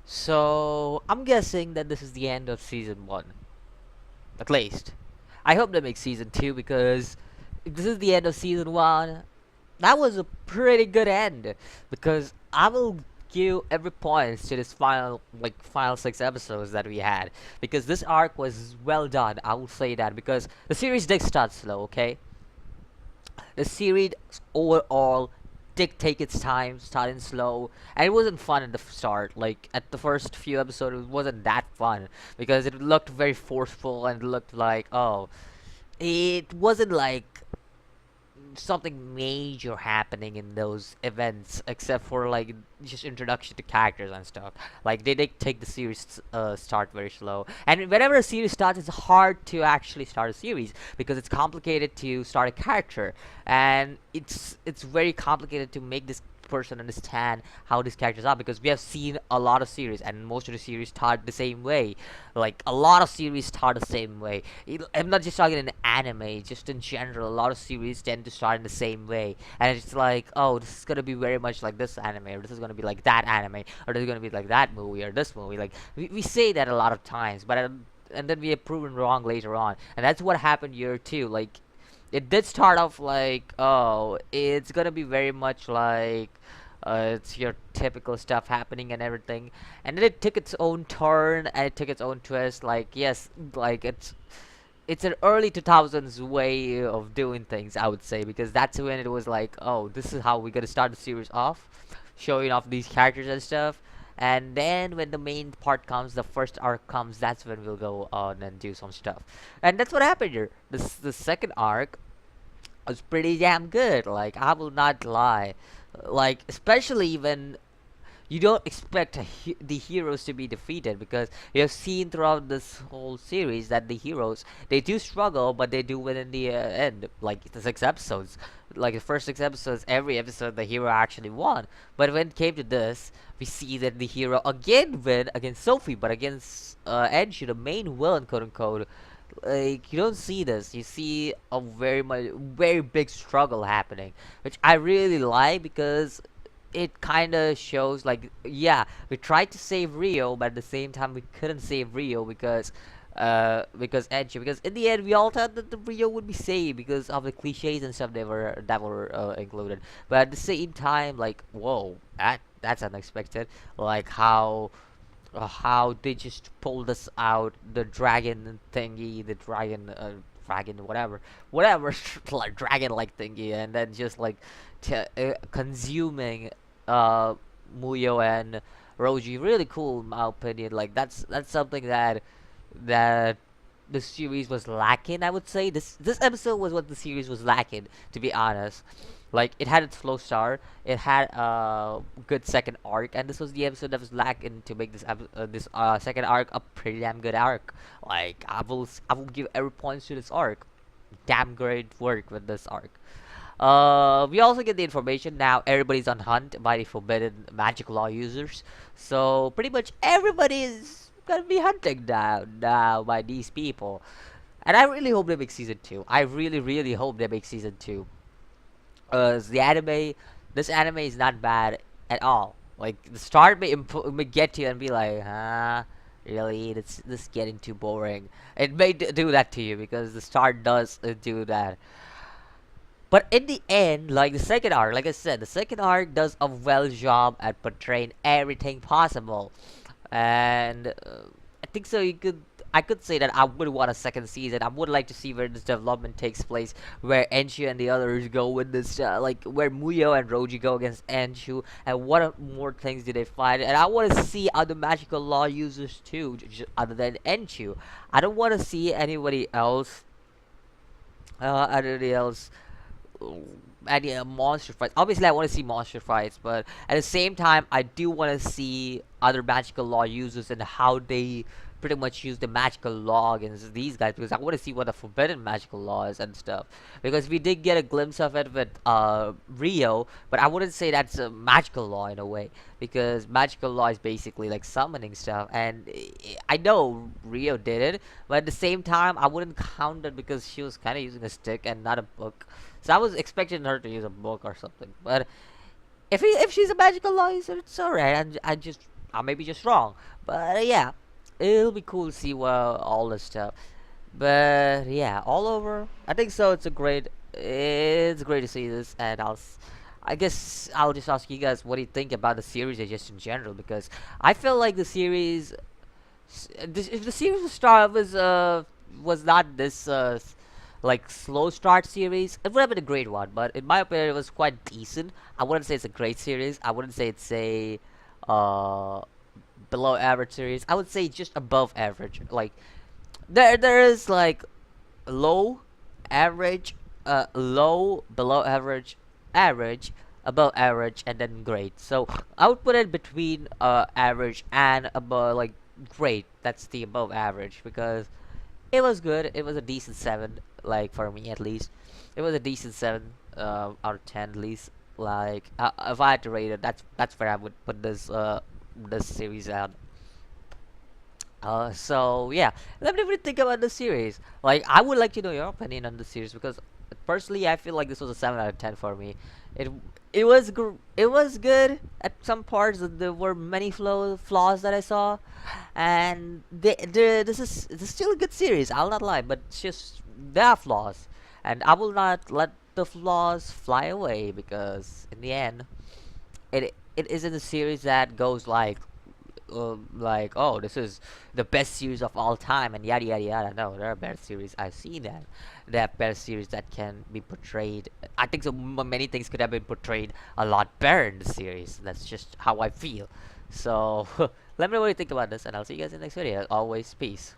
So I'm guessing that this is the end of season one, at least. I hope they make season two because if this is the end of season one, that was a pretty good end. Because I will give every points to this final 6 episodes that we had because this arc was well done. I will say that because the series did start slow. Okay, the series overall did take its time, starting slow, and it wasn't fun at the start. Like at the first few episodes, it wasn't that fun because it looked very forceful and it looked like it wasn't like something major happening in those events except for like just introduction to characters and stuff. Like they take the series start very slow, and whenever a series starts it's hard to actually start a series because it's complicated to start a character, and it's very complicated to make this person understand how these characters are because we have seen a lot of series and most of the series start the same way. Like a lot of series start the same way. I'm not just talking in anime, just in general. A lot of series tend to start in the same way, and it's like, oh, this is gonna be very much like this anime, or this is gonna be like that anime, or this is gonna be like that movie, or this movie. Like we say that a lot of times, but and then we have proven wrong later on, and that's what happened here too. Like it did start off like, oh, it's gonna be very much like it's your typical stuff happening and everything, and then it took its own turn and it took its own twist. Like yes, like it's an early 2000s way of doing things, I would say, because that's when it was like, oh, this is how we're gonna start the series off, showing off these characters and stuff. And then when the main part comes, the first arc comes, that's when we'll go on and do some stuff. And that's what happened here. The second arc was pretty damn good. Like I will not lie. Like especially when you don't expect the heroes to be defeated because you have seen throughout this whole series that the heroes they do struggle but they do win in the end. Like the 6 episodes, like the first 6 episodes, every episode the hero actually won. But when it came to this, we see that the hero again win against Sophie, but against Enshi, the main villain, quote unquote. Like you don't see this. You see a very big struggle happening, which I really like because it kind of shows like, yeah, we tried to save Rio, but at the same time we couldn't save Rio because Edge, because in the end we all thought that the Rio would be saved because of the cliches and stuff that were included, but at the same time, like, whoa, that's unexpected. Like how they just pulled us out, the dragon thingy, the dragon, whatever like dragon like thingy, and then just like consuming uh Muyo and Rouji. Really cool in my opinion. Like that's something that the series was lacking. I would say this episode was what the series was lacking. To be honest, like it had its slow start, it had a good second arc, and this was the episode that was lacking to make this second arc a pretty damn good arc. Like I will give every points to this arc. Damn great work with this arc. We also get the information now everybody's on hunt by the forbidden magic law users. So pretty much everybody is gonna be hunted now by these people. And I really hope they make season two. I really hope they make season two. This anime is not bad at all. Like the start may get you and be like, huh, really? This getting too boring. It may do that to you because the start does do that. But in the end, like the second arc, like I said, the second arc does a well job at portraying everything possible, and I think so. I could say that I would want a second season. I would like to see where this development takes place, where Enshu and the others go with this, like where Muyo and Roji go against Enshu, and what more things do they find. And I want to see other magical law users too, other than Enshu. I don't want to see anybody else any monster fights. Obviously, I want to see monster fights, but at the same time, I do want to see other magical law users and how they pretty much use the magical law against these guys because I want to see what the forbidden magical law is and stuff. Because we did get a glimpse of it with Rio, but I wouldn't say that's a magical law in a way because magical law is basically like summoning stuff, and I know Rio did it, but at the same time, I wouldn't count it because she was kind of using a stick and not a book. So I was expecting her to use a book or something. But if she's a magical law user, it's alright. I may be just wrong, but yeah, it'll be cool to see all this stuff. But yeah, all over, I think so. It's great to see this, and I guess I'll just ask you guys what do you think about the series just in general, because I feel like the series, if the series start was not this like slow start series, it would have been a great one. But in my opinion, it was quite decent. I wouldn't say it's a great series. I wouldn't say it's a uh below average series. I would say just above average. Like there is like low, average, low, below average, average, above average, and then great. So I would put it between average and above, like great. That's the above average because it was good. It was a decent seven, like for me at least. It was a decent seven out of 10 at least. Like if I had to rate it, that's where I would put this series out. So yeah, let me know what you think about the series. Like, I would like to know your opinion on the series because personally, I feel like this was a 7 out of 10 for me. It it was good at some parts. There were many flaws that I saw, and this is still a good series. I'll not lie, but it's just there are flaws, and I will not let the flaws fly away because in the end, it isn't a series that goes like, oh, this is the best series of all time and yada yada yada. No, there are better series. I've seen that. There are better series that can be portrayed. I think so. Many things could have been portrayed a lot better in the series. That's just how I feel. So let me know what you think about this, and I'll see you guys in the next video. Always, peace.